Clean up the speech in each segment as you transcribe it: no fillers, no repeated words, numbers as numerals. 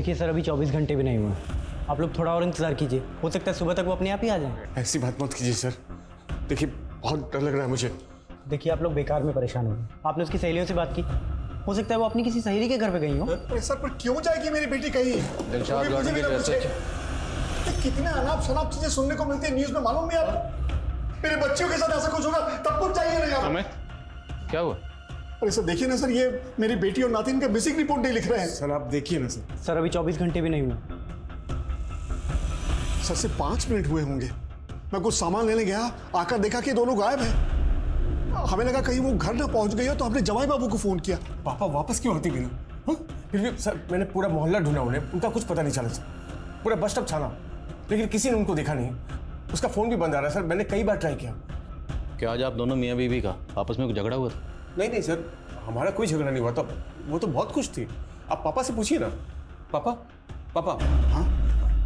देखिए सर, अभी 24 घंटे भी नहीं हुए। आप लोग थोड़ा और इंतज़ार कीजिए, हो सकता है सुबह तक वो अपने आप ही आ जाए। ऐसी बात मत कीजिए सर, देखिए बहुत डर लग रहा है मुझे। देखिए आप लोग बेकार में परेशान हो गए। आपने उसकी सहेलियों से बात की, हो सकता है वो अपनी किसी सहेली के घर पे गई हो। अरे सर, पर क्यों जाएगी मेरी बेटी कहीं? दिलशाद मुझे भी ना पूछे। कितने अनाप शनाप चीजें सुनने को मिलती है न्यूज में, मालूम नहीं आप? मेरे बच्चों के साथ ऐसा कुछ होगा तब कुछ चाहिए नहीं आप। अमित, क्या हुआ? अरे सर देखिए ना सर, ये मेरी बेटी और नातिन का मिसिंग रिपोर्ट नहीं लिख रहे हैं। सर आप देखिए ना सर। सर अभी 24 घंटे भी नहीं हुए। सर से 5 मिनट हुए होंगे। मैं कुछ सामान लेने गया, आकर देखा कि दोनों गायब हैं। हमें लगा कहीं वो घर ना पहुंच गई हो, तो हमने जवाई बाबू को फोन किया। पापा वापस क्यों आती बिना? हाँ? फिर भी सर मैंने पूरा मोहल्ला ढूंढा, उन्हें उनका कुछ पता नहीं चला सर। पूरा बस स्टॉप छाना, लेकिन किसी ने उनको देखा नहीं। उसका फोन भी बंद आ रहा है सर, मैंने कई बार ट्राई किया। क्या आज आप दोनों मियाँ बीवी का आपस में कुछ झगड़ा हुआ था? नहीं सर, हमारा कोई झगड़ा नहीं हुआ था। वो तो बहुत खुश थी। आप पापा से पूछिए ना। पापा पापा, हाँ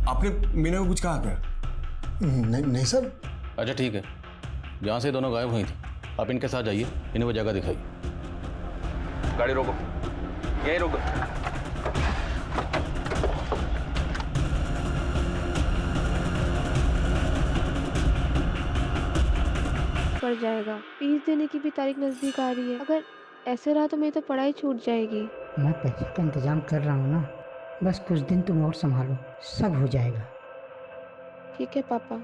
आपने मीना को कुछ कहा क्या? नहीं सर। अच्छा ठीक है, जहाँ से दोनों गायब हुई थी आप इनके साथ जाइए, इन्हें वो जगह दिखाइए। गाड़ी रोको, यहीं रोको। पड़ जाएगा। फीस देने की भी तारीख नजदीक आ रही है। अगर ऐसे रहा तो मेरी तो पढ़ाई छूट जाएगी। मैं पैसे का इंतजाम कर रहा हूँ ना, बस कुछ दिन तुम और संभालो, सब हो जाएगा। ठीक है पापा।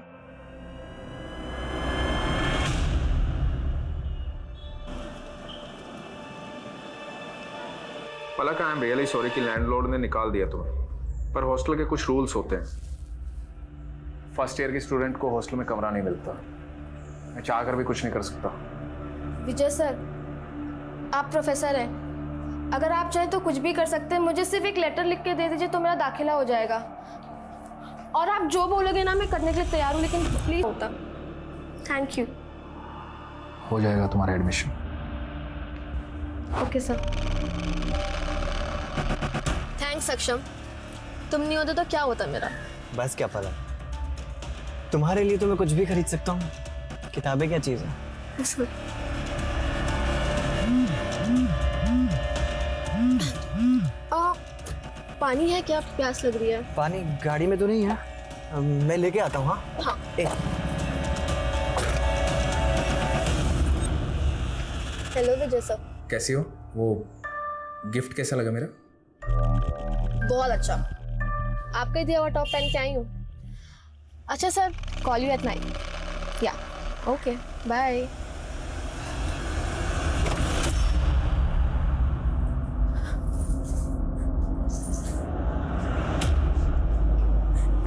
पलक, आई एम रियली सॉरी कि लैंडलॉर्ड ने निकाल दिया तुम्हें, पर हॉस्टल के कुछ रूल्स होते हैं। फर्स्ट ईयर के स्टूडेंट को हॉस्टल में कमरा नहीं मिलता। मैं चाह कर भी कुछ नहीं कर सकता। विजय सर, आप प्रोफेसर हैं, अगर आप चाहें तो कुछ भी कर सकते हैं। मुझे सिर्फ एक लेटर लिख के दे दीजिए तो मेरा दाखिला हो जाएगा। और आप जो बोलोगे ना मैं करने के लिए तैयार हूँ, लेकिन प्लीज होता। Thank you. हो जाएगा तुम्हारा एडमिशन। Okay sir. थैंक्स सक्षम, तुम नहीं होते तो क्या होता मेरा। बस क्या पता, तुम्हारे लिए तो मैं कुछ भी खरीद सकता हूँ। किताबें क्या चीज़ है। पानी है क्या? प्यास लग रही है। पानी गाड़ी में तो नहीं है, मैं लेके आता हूँ। हाँ। हेलो विजय सर। कैसी हो? वो गिफ्ट कैसा लगा मेरा? बहुत अच्छा। आपका दिया हुआ टॉप पहन के आई हूँ। अच्छा sir, call you at night. या ओके, बाय।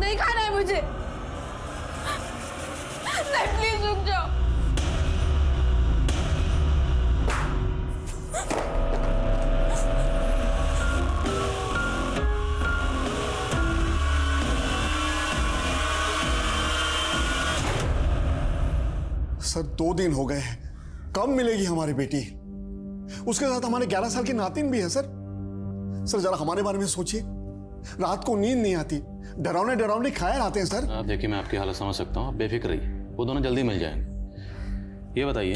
नहीं खाना है मुझे। नहीं, प्लीज रुक जाओ। सर 2 दिन हो गए हैं, कब मिलेगी हमारी बेटी? उसके साथ हमारे 11 साल की नातिन भी है सर। सर जरा हमारे बारे में सोचिए, रात को नींद नहीं आती, डरावने डरावने ख्याल आते हैं सर। आप देखिए, मैं आपकी हालत समझ सकता हूँ, आप बेफिक्र रहिए, वो दोनों जल्दी मिल जाएंगे। ये बताइए,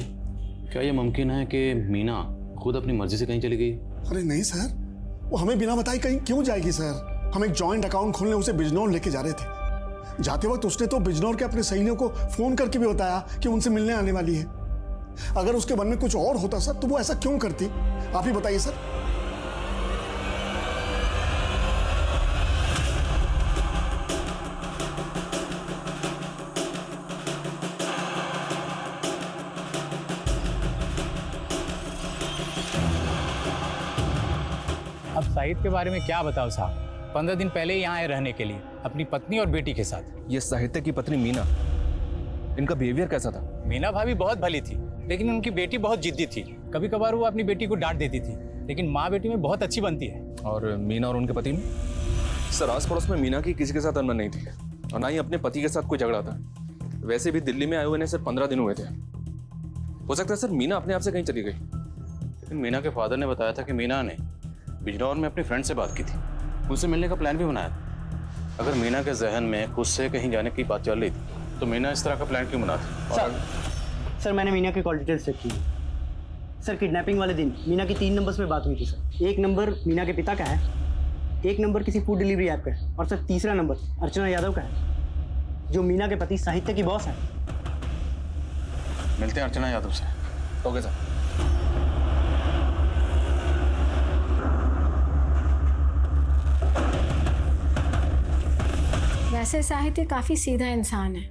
क्या ये मुमकिन है कि मीना खुद अपनी मर्जी से कहीं चली गई? अरे नहीं सर, वो हमें बिना बताए कहीं क्यों जाएगी सर? हम एक जॉइंट अकाउंट खोलने उसे बिजनौर लेके जा रहे थे। जाते वक्त उसने तो बिजनौर के अपने सहेलियों को फोन करके भी बताया कि उनसे मिलने आने वाली है। अगर उसके मन में कुछ और होता सर तो वो ऐसा क्यों करती? आप ही बताइए सर। अब साहिद के बारे में क्या बताओ साहब। 15 दिन पहले ही यहाँ आए रहने के लिए अपनी पत्नी और बेटी के साथ। ये साहित्य की पत्नी मीना, इनका बिहेवियर कैसा था? मीना भाभी बहुत भली थी, लेकिन उनकी बेटी बहुत जिद्दी थी। कभी कभार वो अपनी बेटी को डांट देती थी, लेकिन माँ बेटी में बहुत अच्छी बनती है। और मीना और उनके पति में? सर आस पड़ोस में मीना की किसी के साथ अनबन नहीं थी, और ना ही अपने पति के साथ कोई झगड़ा था। वैसे भी दिल्ली में आए हुए सिर्फ 15 दिन हुए थे। हो सकता है सर मीना अपने आप से कहीं चली गई। लेकिन मीना के फादर ने बताया था कि मीना ने बिजनौर में अपनी फ्रेंड से बात की थी, उनसे मिलने का प्लान भी बनाया था। अगर मीना के जहन में खुद से कहीं जाने की बात चल रही थी तो मीना इस तरह का प्लान क्यों बनाती? सर मैंने मीना के कॉल डिटेल्स चेक की। सर किडनैपिंग वाले दिन मीना की 3 नंबर्स में बात हुई थी सर। एक नंबर मीना के पिता का है एक नंबर किसी फूड डिलीवरी ऐप का है और सर तीसरा नंबर अर्चना यादव का है, जो मीना के पति साहित्य की बॉस है। मिलते हैं अर्चना यादव से। Okay sir. वैसे साहित्य काफ़ी सीधा इंसान है।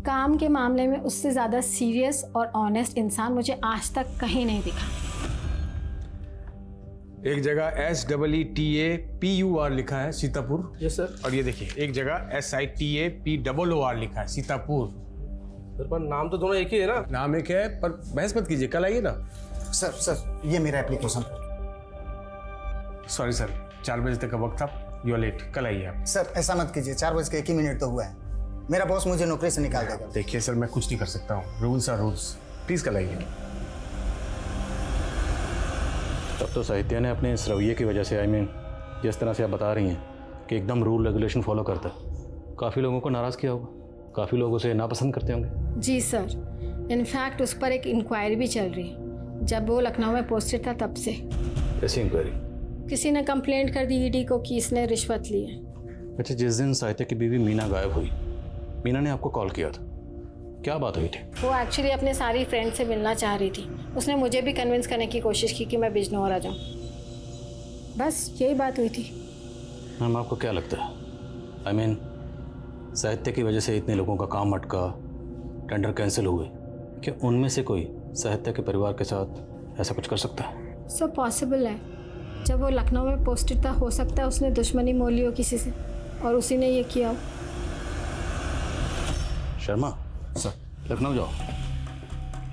काम के मामले में उससे ज़्यादा सीरियस और ऑनेस्ट इंसान मुझे आज तक कहीं नहीं दिखा। एक जगह SEETAPUR लिखा है सीतापुर। Yes sir. और ये देखिए एक जगह SITAPOOR लिखा है सीतापुर। सर पर नाम तो दोनों एक ही है ना। नाम एक है पर बहस मत कीजिए, कल आइए ना। सर ये मेरा एप्लीकेशन। सॉरी सर, 4 बजे तक का वक्त था, यू आर लेट, कल आइए आप। सर ऐसा मत कीजिए, 4 बज के 1 ही मिनट तो हुआ है, मेरा बॉस मुझे नौकरी से निकाल देगा। देखिए सर, मैं कुछ नहीं कर सकता हूँ, रूल्स आर रूल्स, प्लीज कल आइए। तब तो साहित्य ने अपने इस रवैये की वजह से, जिस तरह से आप बता रही हैं कि एकदम रूल रेगुलेशन फॉलो करता है, काफ़ी लोगों को नाराज़ किया होगा, काफ़ी लोग उसे नापसंद करते होंगे। जी सर, इनफैक्ट उस पर एक इंक्वायरी भी चल रही है। जब वो लखनऊ में पोस्टेड था तब से। ऐसी इंक्वायरी? किसी ने कंप्लेंट कर दी ईडी को कि इसने रिश्वत ली है। अच्छा, जिस दिन साहित्य की बीवी मीना गायब हुई, मीना ने आपको कॉल किया था, क्या बात हुई थी? वो एक्चुअली अपने सारी फ्रेंड से मिलना चाह रही थी। उसने मुझे भी कन्विंस करने की कोशिश की कि मैं बिजनौर आ जाऊँ, बस यही बात हुई थी। मैम, आपको क्या लगता है, साहित्य की वजह से इतने लोगों का काम अटका, टेंडर कैंसिल हुए, क्या उनमें से कोई साहित्य के परिवार के साथ ऐसा कुछ कर सकता है? सो पॉसिबल है। जब वो लखनऊ में पोस्टेड था, हो सकता है उसने दुश्मनी मोल ली हो किसी से और उसी ने ये किया हो। शर्मा सर, लखनऊ जाओ।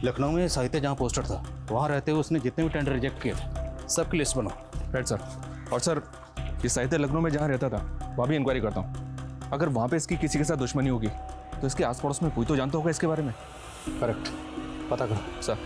लखनऊ में साहित्य जहाँ पोस्टेड था, वहाँ रहते हुए उसने जितने भी टेंडर रिजेक्ट किए थे, सबकी लिस्ट बनाओ। Right sir. और सर, ये साहित्य लखनऊ में जहाँ रहता था वहाँ भी इंक्वायरी करता हूँ। अगर वहाँ पे इसकी किसी के साथ दुश्मनी होगी तो इसके आस पड़ोस में कोई तो जानता होगा इसके बारे में। करेक्ट, पता करो सर।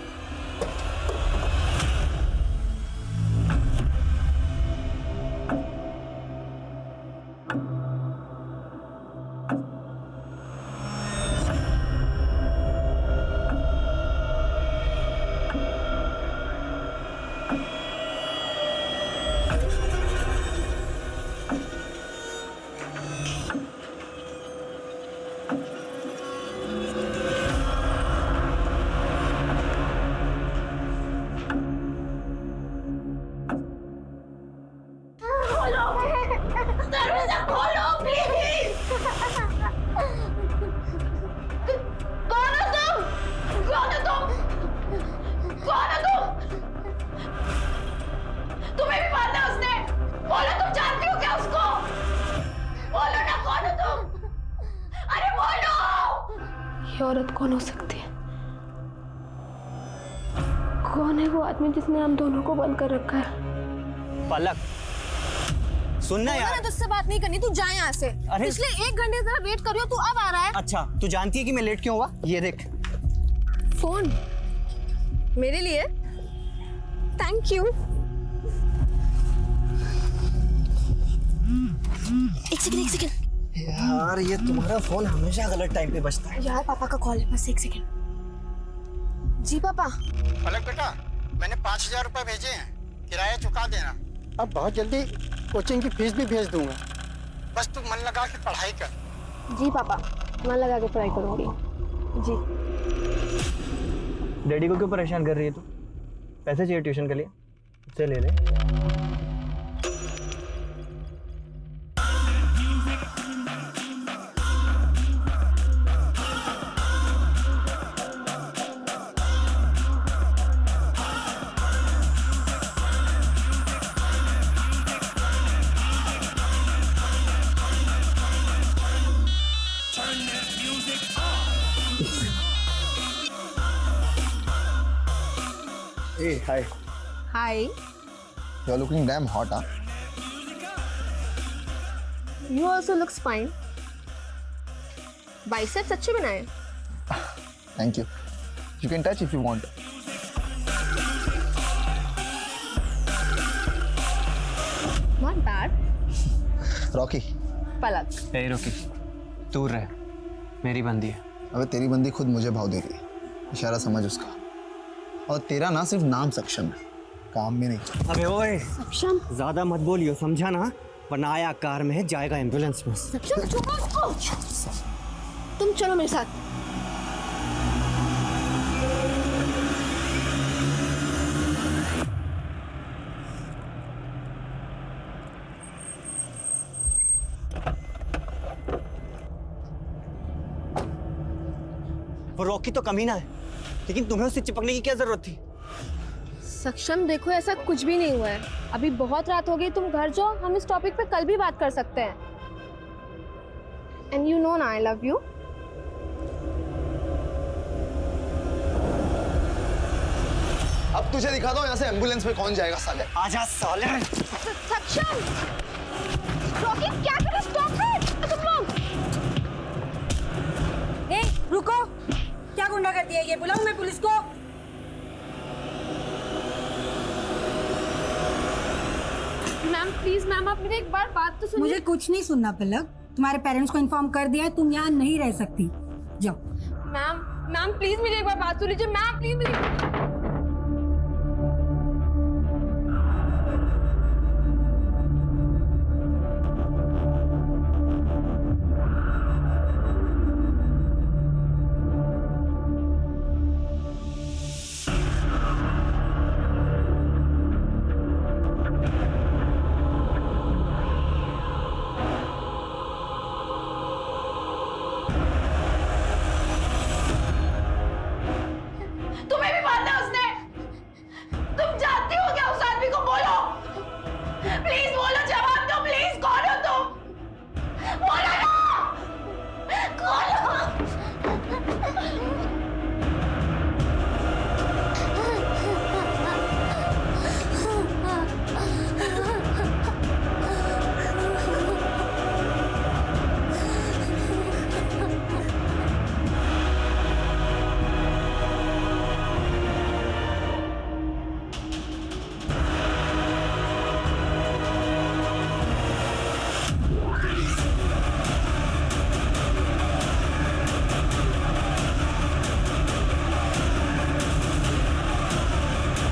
औरत कौन हो सकती है? कौन है वो आदमी जिसने हम दोनों को बंद कर रखा है? पलक, सुनना यार। मैंने तुझसे बात नहीं करनी, तू जा यहाँ से। पिछले 1 घंटे से वेट कर रही हो, तू अब आ रहा है। अच्छा, तू जानती है कि मैं लेट क्यों हुआ? ये देख। फोन मेरे लिए? Thank you. एक सेकंड। यार, ये तुम्हारा फोन हमेशा गलत टाइम पे बजता है। यार, पापा का कॉल है, बस 1 सेकंड। जी पापा। पलक बेटा, मैंने 5000 रुपए भेजे हैं, किराया चुका देना। अब बहुत जल्दी कोचिंग की फीस भी भेज दूंगा, बस तू मन लगा के पढ़ाई कर। जी पापा, मन लगा के पढ़ाई करूंगी। जी। डैडी को क्यों परेशान कर रही है तू? पैसे चाहिए ट्यूशन के लिए, उससे ले ले। Hey, hi. Hi. You are looking damn hot, huh? You also looks fine. Biceps अच्छे बनाए। Thank you. You can touch if you want. Not bad. Rocky. पलक। ए रोकी, दूर रह, मेरी बंदी है। अबे तेरी बंदी खुद मुझे भाव दे रही है, इशारा समझ उसका। और तेरा ना सिर्फ नाम सक्षम है, काम में नहीं। अबे ओए, सक्षम? ज्यादा मत बोलियो, समझा ना? वरना आया कार में जाएगा एम्बुलेंस में। तुम चलो मेरे साथ। वो रॉकी तो कमीना है, लेकिन तुम्हें उससे चिपकने की क्या जरूरत थी? सक्षम देखो, ऐसा कुछ भी नहीं हुआ है। अभी बहुत रात हो गई, तुम घर जाओ, हम इस टॉपिक पे कल भी बात कर सकते हैं। एंड यू नो ना आई लव यू। अब तुझे दिखा दो यहाँ से एम्बुलेंस में कौन जाएगा साले। आजा साले। सक्षम, रॉकी क्या कर रहे हो? स्टॉप इट तुम लोग। ए, रुको, क्या गुंडा कर दिया ये? बुलाऊं मैं पुलिस को? मैम प्लीज, मैम आप मेरी एक बार बात तो सुनिए। मुझे कुछ नहीं सुनना पलक, तुम्हारे पेरेंट्स को इन्फॉर्म कर दिया है, तुम यहाँ नहीं रह सकती, जाओ। मैम प्लीज मेरी एक बार बात सुन लीजिए। मैम प्लीज मेरी। तुम्हें भी मारना है उसने? तुम जानती हो क्या उस आदमी को? बोलो प्लीज, बोलो, जवाब दो प्लीज। कौन हो तुम? बोलो ना, कौन हो?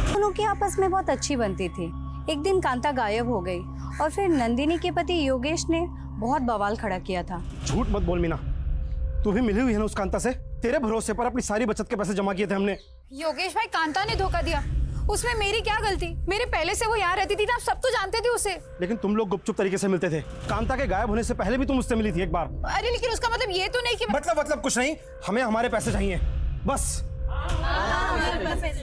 दोनों की आपस में बहुत अच्छी बनती थी। एक दिन कांता गायब हो गई और फिर नंदिनी के पति योगेश ने बहुत बवाल खड़ा किया था। झूठ मत बोल मीना, तू भी मिली हुई है ना उस कांता से? तेरे भरोसे पर अपनी सारी बचत के पैसे जमा किए थे हमने। योगेश भाई, कांता ने धोखा दिया, उसमें मेरी क्या गलती? मेरे पहले से वो यहाँ रहती थी ना, आप सब तो जानते थे उसे। लेकिन तुम लोग गुपचुप तरीके से मिलते थे। कांता के गायब होने से पहले भी तुम उससे मिली थी एक बार। अरे लेकिन उसका मतलब ये तो नहीं कि मतलब कुछ नहीं, हमें हमारे पैसे चाहिए बस।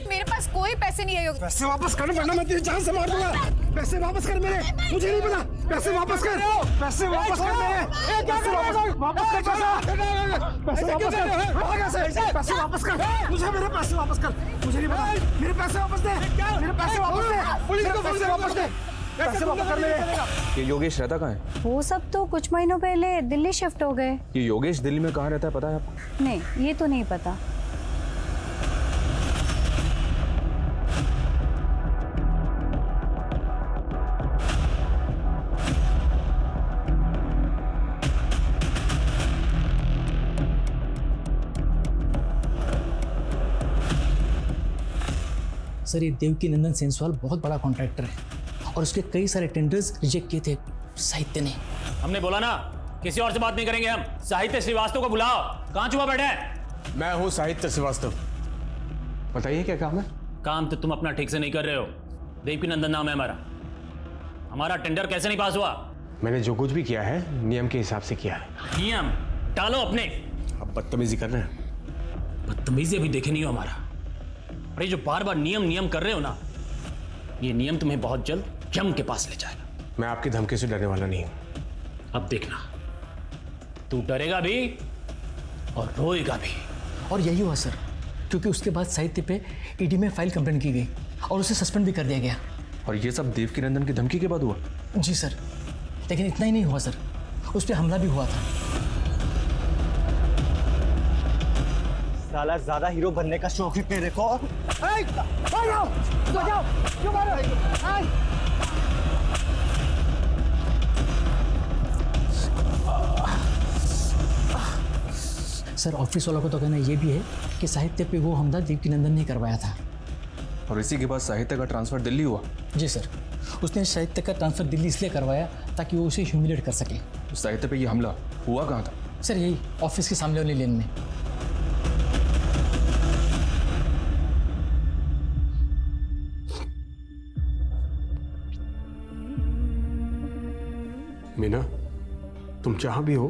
मेरे पास कोई पैसे नहीं है योगेश। पैसे वापस कर वरना मैं तेरी जान से मार दूंगा। पैसे वापस कर मेरे, मुझे नहीं पता। पैसे वापस कर, पैसे वापस कर मेरे, पैसे वापस कर, पैसे वापस कर, पैसे वापस कर, मुझे मेरे पैसे वापस कर, मुझे नहीं पता। मेरे पैसे वापस दे, मेरे पैसे वापस दे, पुलिस को पैसे वापस दे, पैसे वापस कर मेरे। ये योगेश रहता कहाँ है? वो सब तो कुछ महीनों पहले दिल्ली शिफ्ट हो गए। ये योगेश दिल्ली में कहाँ रहता है पता है आपको? नहीं, ये तो नहीं पता। सर, ये देवकी नंदन सेंसवाल बहुत बड़ा कॉन्ट्रैक्टर है और उसके कई सारे टेंडर्स रिजेक्ट किए थे साहित्य ने। हमने बोला ना किसी और से बात नहीं करेंगे हम। साहित्य श्रीवास्तव को बुलाओ। कहाँ छुपा बैठे हैं? मैं हूँ साहित्य श्रीवास्तव। बताइए क्या काम है? काम तो तुम अपना ठीक से नहीं कर रहे हो। देवकी नंदन नाम है हमारा। हमारा टेंडर कैसे नहीं पास हुआ? मैंने जो कुछ भी किया है नियम के हिसाब से किया है। नियम टालो अपने। अब बदतमीजी कर रहे हैं। बदतमीजी अभी देखे नहीं हो हमारा। अरे जो बार बार नियम नियम कर रहे हो ना, ये नियम तुम्हें बहुत जल्द यम के पास ले जाएगा। मैं आपकी धमकी से डरने वाला नहीं हूं। अब देखना, तू डरेगा भी और रोएगा भी। और यही हुआ सर, क्योंकि उसके बाद साहित्य पे ईडी में फाइल कंप्लेंट की गई और उसे सस्पेंड भी कर दिया गया। और ये सब देवकी नंदन की धमकी के बाद हुआ? जी सर, लेकिन इतना ही नहीं हुआ सर, उस पर हमला भी हुआ था। साला ज्यादा हीरो बनने का शौक ही तेरे को। सर, ऑफिस वालों को तो कहना ये भी है कि साहित्य पे वो हमला देवकी नंदन ने करवाया था। और इसी के बाद साहित्य का ट्रांसफर दिल्ली हुआ? जी सर, उसने साहित्य का ट्रांसफर दिल्ली इसलिए करवाया ताकि वो उसे ह्यूमिलेट कर सके। तो साहित्य पे ये हमला हुआ कहाँ था? सर यही ऑफिस के सामने वाली लेन में। मीना, तुम जहाँ भी हो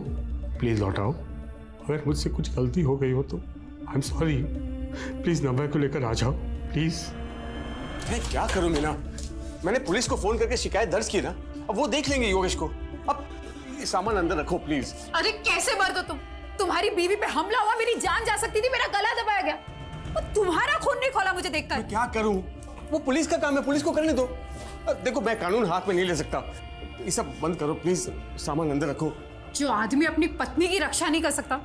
प्लीज लौट आओ। अगर मुझसे कुछ गलती हो गई हो तो आई एम सॉरी। प्लीज नव्या को लेकर आ जाओ प्लीज। मैं क्या करूं मीना? मैंने पुलिस को फोन करके शिकायत दर्ज की ना, अब वो देख लेंगे योगेश को। अब ये सामान अंदर रखो प्लीज। अरे कैसे मर्द हो तुम? तुम्हारी बीवी पे हमला हुआ, मेरी जान जा सकती थी, मेरा गला दबाया गया और तुम्हारा खून नहीं खोला मुझे देखकर। मैं क्या करूं? वो पुलिस का काम है, पुलिस को करने दो। देखो मैं कानून हाथ में नहीं ले सकता, ये सब बंद करो प्लीज। सामान अंदर रखो। जो आदमी अपनी पत्नी की रक्षा नहीं कर सकता,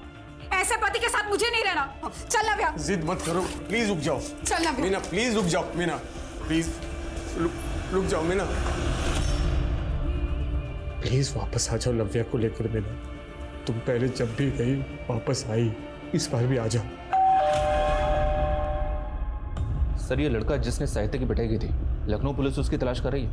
ऐसे पति के साथ मुझे नहीं रहना। चल नव्या, जिद मत करो प्लीज, रुक जाओ। चल नव्या। मीना प्लीज रुक जाओ। मीना प्लीज रुक जाओ। मीना प्लीज वापस आ जाओ नव्या को लेकर। मीना तुम पहले जब भी गई वापस आई, इस बार भी आ जाओ। सर ये लड़का जिसने साहित्य की पिटाई की थी, लखनऊ पुलिस उसकी तलाश कर रही है।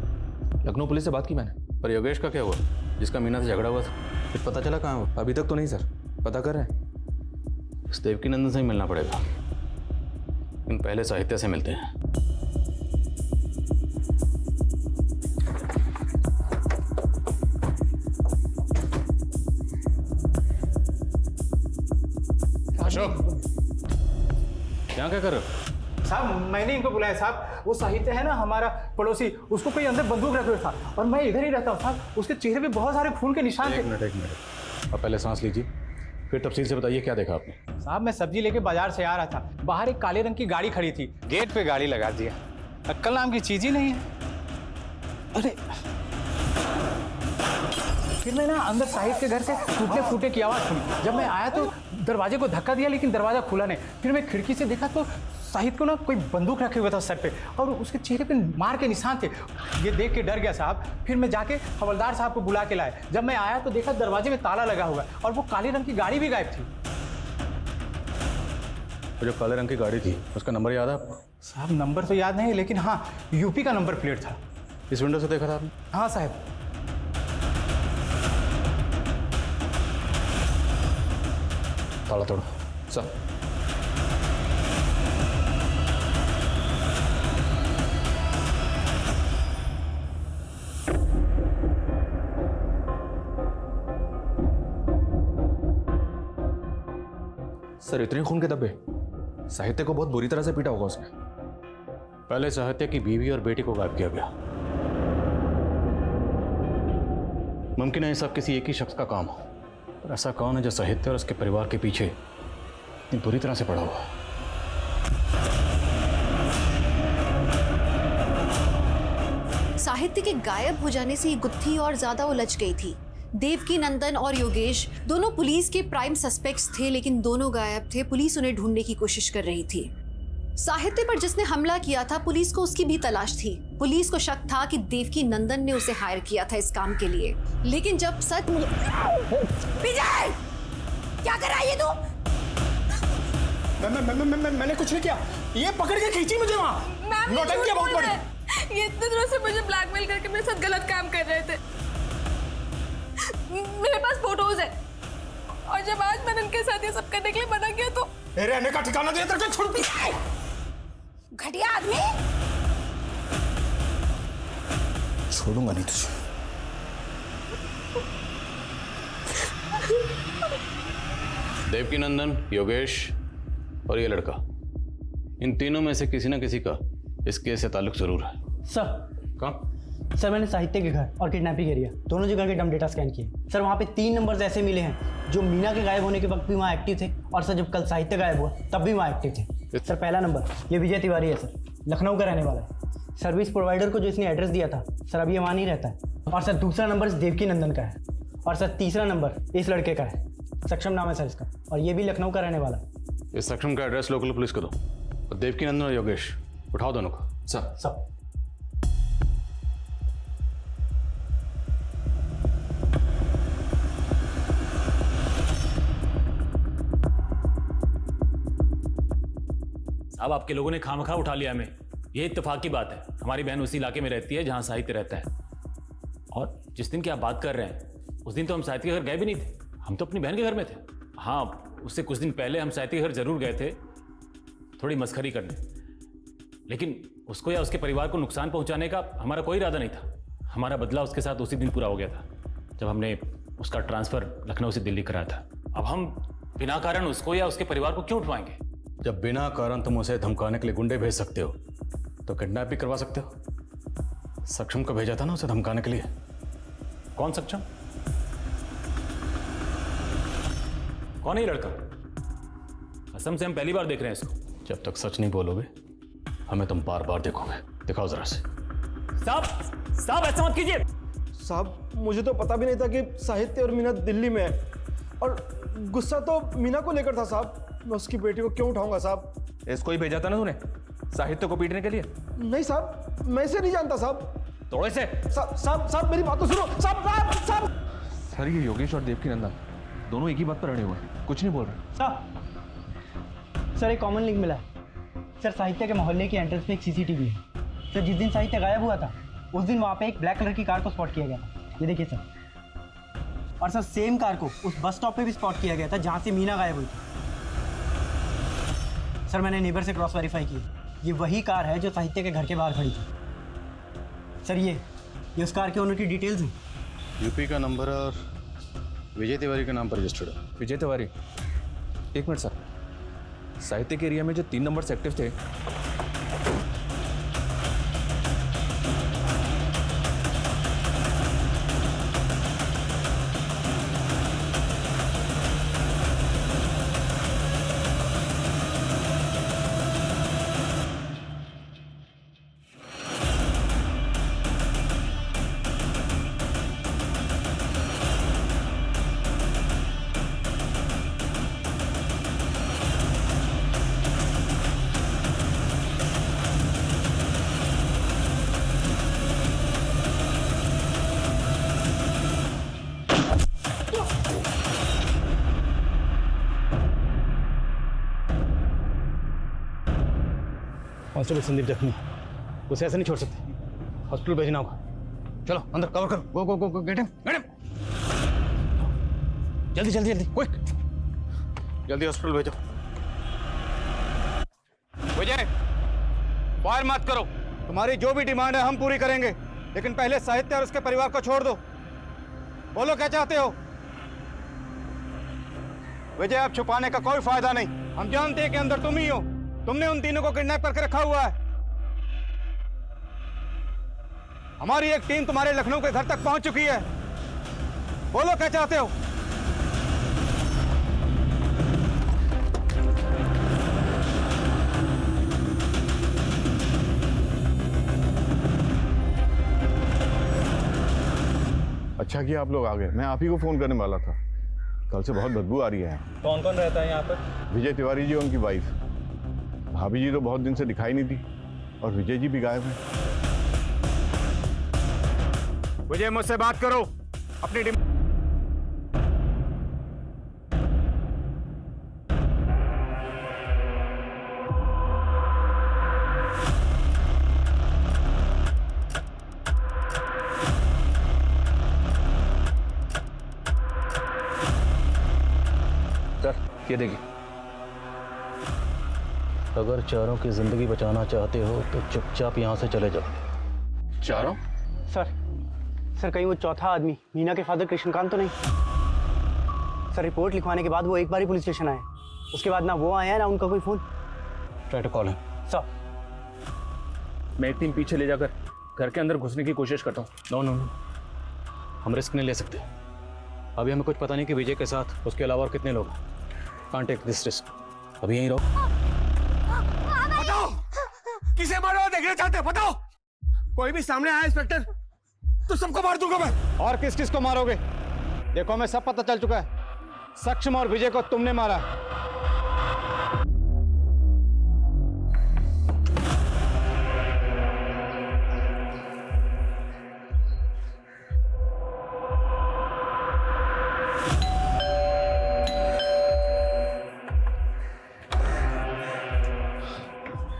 लखनऊ पुलिस से बात की मैंने। पर योगेश का क्या हुआ, जिसका मीना से झगड़ा हुआ था? कुछ पता चला कहाँ वो? अभी तक तो नहीं सर, पता कर रहे हैं। इस देवकी नंदन से ही मिलना पड़ेगा, लेकिन पहले साहित्य से मिलते हैं। अशोक, यहाँ क्या कर रहे हो? साहब मैंने इनको बुलाया साहब। वो साहित्य है ना हमारा पड़ोसी, उसको कोई अंदर बंदूक रखे हुए था और मैं इधर ही रहता हूँ साहब। उसके चेहरे पे बहुत सारे खून के निशान थे। एक मिनट। अब पहले सांस लीजिए, फिर तफसील से बताइए क्या देखा आपने। साहब मैं सब्जी लेके बाजार से आ रहा था, बाहर एक काले रंग की गाड़ी खड़ी थी, गेट पे गाड़ी लगा दिया। अक्कल नाम की चीज ही नहीं है। अरे फिर मैं ना अंदर साहित्य के घर से टूटने फूटने की आवाज़ सुनी। जब मैं आया तो दरवाजे को धक्का दिया, लेकिन दरवाजा खुला नहीं। फिर मैं खिड़की से देखा तो साहित्य को ना कोई बंदूक रखे हुआ था सर पे और उसके चेहरे पे मार के निशान थे। ये देख के डर गया साहब। फिर मैं जाके हवलदार साहब को बुला के लाया। जब मैं आया तो देखा दरवाजे में ताला लगा हुआ और वो काले रंग की गाड़ी भी गायब थी। तो जो काले रंग की गाड़ी थी उसका नंबर याद है आपको? साहब नंबर तो याद नहीं, लेकिन हाँ यूपी का नंबर प्लेट था। इस विंडो से देखा था आपने? हाँ साहब। ताला तोड़ो सर। सर इतने खून के धब्बे? साहित्य को बहुत बुरी तरह से पीटा होगा उसने। पहले साहित्य की बीवी और बेटी को गायब किया गया। मुमकिन है ये सब किसी एक ही शख्स का काम हो, पर ऐसा कौन है जो साहित्य और उसके परिवार के पीछे इतनी बुरी तरह से पड़ा हुआ है? साहित्य के गायब हो जाने से ये गुत्थी और ज्यादा उलझ गई थी। देवकी नंदन और योगेश दोनों पुलिस के प्राइम सस्पेक्ट्स थे, लेकिन दोनों गायब थे। पुलिस उन्हें ढूंढने की कोशिश कर रही थी। साहित्य पर जिसने हमला किया था, पुलिस को उसकी भी तलाश थी। पुलिस को शक था कि देवकी नंदन ने उसे हायर किया था इस काम के लिए, लेकिन जब सच विजय, क्या कर रहा है ये तू? मैंने कुछ नहीं किया, ये पकड़ के खींची मुझे वहां। नौटंकी बहुत बड़ी। ये इतने दिनों से मुझे ब्लैकमेल करके मेरे साथ गलत काम कर रहे थे। मेरे पास फोटोज है और जब आज मैंने उनके साथ ये सब करने के लिए मना किया तो रहने का ठिकाना दिया तेरे को। छोड़ घटिया आदमी। छोड़ूंगा नहीं तुझे। देवकी नंदन, योगेश और ये लड़का, इन तीनों में से किसी ना किसी का इस केस से ताल्लुक जरूर है। सर कहाँ? सर मैंने साहित्य के घर और किडनैपिंग एरिया दोनों जगह के डम डेटा स्कैन किए। सर वहाँ पे 3 नंबर्स ऐसे मिले हैं जो मीना के गायब होने के वक्त भी वहाँ एक्टिव थे, और सर जब कल साहित्य गायब हुआ तब भी वहाँ एक्टिव थे। सर पहला नंबर ये विजय तिवारी है सर, लखनऊ का रहने वाला है। सर्विस प्रोवाइडर को जो इसने एड्रेस दिया था सर अब ये वहाँ नहीं रहता है। और सर दूसरा नंबर इस देवकी नंदन का है, और सर तीसरा नंबर इस लड़के का है, सक्षम नाम है सर इसका, और ये भी लखनऊ का रहने वाला है। इस सक्षम का एड्रेस लोकल पुलिस को दो, और देवकी नंदन और योगेश उठाओ दोनों को। सर। अब आपके लोगों ने खामखा उठा लिया हमें। ये इत्तेफाक की बात है, हमारी बहन उसी इलाके में रहती है जहाँ साहित्य रहता है। और जिस दिन की आप बात कर रहे हैं उस दिन तो हम साहित्य के घर गए भी नहीं थे, हम तो अपनी बहन के घर में थे। हाँ, उससे कुछ दिन पहले हम साहित्य के घर जरूर गए थे थोड़ी मस्खरी करने, लेकिन उसको या उसके परिवार को नुकसान पहुंचाने का हमारा कोई इरादा नहीं था। हमारा बदला उसके साथ उसी दिन पूरा हो गया था जब हमने उसका ट्रांसफ़र लखनऊ से दिल्ली कराया था। अब हम बिना कारण उसको या उसके परिवार को क्यों उठवाएंगे? जब बिना कारण तुम उसे धमकाने के लिए गुंडे भेज सकते हो तो किडनैप भी करवा सकते हो। सक्षम को भेजा था ना उसे धमकाने के लिए। कौन सक्षम? कौन है ये लड़का? कसम से हम पहली बार देख रहे हैं इसको। जब तक सच नहीं बोलोगे हमें तुम बार बार देखोगे। दिखाओ जरा से। साहब ऐसा मत कीजिए। साहब मुझे तो पता भी नहीं था कि साहित्य और मीना दिल्ली में है, और गुस्सा तो मीना को लेकर था साहब। मैं उसकी बेटी को क्यों उठाऊंगा साहब? इसको ही भेजा था ना तूने साहित्य को पीटने के लिए? नहीं साहब, मैं इसे नहीं जानता साहब। थोड़े से साहब मेरी बात तो सुनो। साहब सर, ये योगेश और देवकी नंदन दोनों एक ही बात पर अड़े हुए हैं, कुछ नहीं बोल रहे। सर एक कॉमन लिंक मिला है सर। साहित्य के मोहल्ले की एंट्रेंस पे एक सीसीटीवी है सर। जिस दिन साहित्य गायब हुआ था उस दिन वहाँ पे एक ब्लैक कलर की कार को स्पॉट किया गया था। ये देखिए सर। और सर सेम कार को उस बस स्टॉप पे भी स्पॉट किया गया था जहाँ से मीना गायब हुई थी। सर मैंने नेबर से क्रॉस वेरीफाई किया, ये वही कार है जो साहित्य के घर के बाहर खड़ी थी। सर ये उस कार के ओनर की डिटेल्स हैं। यूपी का नंबर और विजय तिवारी के नाम पर रजिस्टर्ड है। विजय तिवारी? एक मिनट सर, साहित्य के एरिया में जो 3 नंबर्स एक्टिव थे, कांस्टेबल संदीप जख्मी, उसे ऐसे नहीं छोड़ सकते, हॉस्पिटल भेजना होगा। चलो अंदर कवर करो। गो गो गो गो गेट हिम। जल्दी जल्दी जल्दी क्विक, जल्दी हॉस्पिटल भेजो। विजय फायर मत करो, तुम्हारी जो भी डिमांड है हम पूरी करेंगे, लेकिन पहले साहित्य और उसके परिवार को छोड़ दो। बोलो क्या चाहते हो? विजय अब छुपाने का कोई फायदा नहीं, हम जानते हैं कि अंदर तुम ही हो। तुमने उन तीनों को किडनैप करके रखा हुआ है। हमारी एक टीम तुम्हारे लखनऊ के घर तक पहुंच चुकी है। बोलो क्या चाहते हो? अच्छा किया आप लोग आ गए, मैं आप ही को फोन करने वाला था। कल से बहुत बदबू आ रही है। कौन कौन रहता है यहाँ पर? विजय तिवारी जी और उनकी वाइफ। भाभी जी तो बहुत दिन से दिखाई नहीं थी, और विजय जी भी गायब हैं। विजय मुझसे बात करो अपनी सर ये देखिए। अगर चारों की जिंदगी बचाना चाहते हो तो चुपचाप यहाँ से चले जाओ। चारों? सर कहीं वो चौथा आदमी मीना के फादर कृष्णकांत तो नहीं? सर रिपोर्ट लिखवाने के बाद वो एक बार ही पुलिस स्टेशन आए, उसके बाद ना वो आए हैं ना उनका कोई phone. Try to call him. Sir मैं एक टीम पीछे ले जाकर घर के अंदर घुसने की कोशिश करता हूँ। नो नो नो, हम रिस्क नहीं ले सकते। अभी हमें कुछ पता नहीं कि विजय के साथ उसके अलावा और कितने लोग। Can't take this risk. अभी यहीं रहो। बताओ किसे मारो देखना चाहते हो? बताओ। कोई भी सामने आया इंस्पेक्टर तो सबको मार दूंगा मैं। और किस किस को मारोगे? देखो हमें सब पता चल चुका है, सक्षम और विजय को तुमने मारा।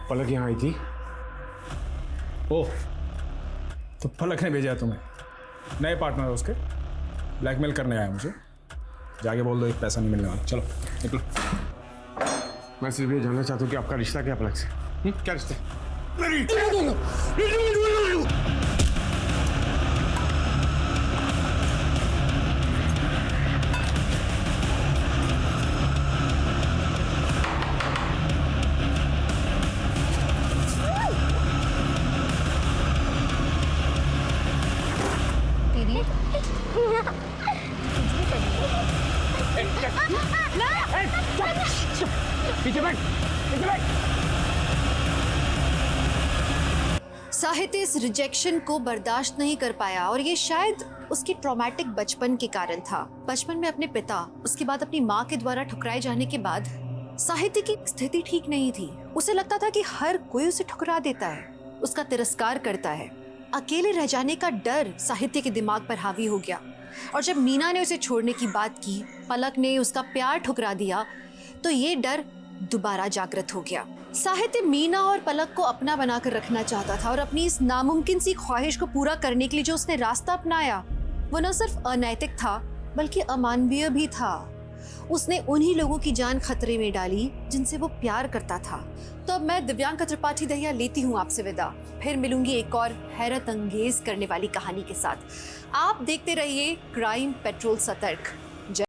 पलक यहाँ आई थी, ओह, तो पलक ने भेजा है तुम्हें, नए पार्टनर है उसके, ब्लैकमेल करने आया मुझे। जाके बोल दो एक पैसा नहीं मिलने वाला। चलो निकलो। मैं सिर्फ ये जानना चाहता हूँ कि आपका रिश्ता क्या पलक से? क्या रिश्ता? साहित्य इस रिजेक्शन को बर्दाश्त नहीं कर पाया और ये शायद उसकी ट्रॉमेटिक बचपन के कारण था। बचपन में अपने पिता, उसके बाद अपनी माँ के द्वारा ठुकराए जाने के बाद साहित्य की स्थिति ठीक नहीं थी। उसे लगता था कि हर कोई उसे ठुकरा देता है, उसका तिरस्कार करता है। अकेले रह जाने का डर साहित्य के दिमाग पर हावी हो गया और जब मीना ने उसे छोड़ने की बात की, पलक ने उसका प्यार ठुकरा दिया, तो ये डर दोबारा जागृत हो गया। साहित्य मीना और पलक को अपना बनाकर रखना चाहता था और अपनी इस नामुमकिन सी ख्वाहिश को पूरा करने के लिए जो उसने रास्ता अपनाया वो न सिर्फ अनैतिक था बल्कि अमानवीय भी था। उसने उन्हीं लोगों की जान खतरे में डाली जिनसे वो प्यार करता था। तो अब मैं दिव्यांका त्रिपाठी दहिया लेती हूँ आपसे विदा। फिर मिलूंगी एक और हैरत अंगेज करने वाली कहानी के साथ। आप देखते रहिए क्राइम पेट्रोल सतर्क।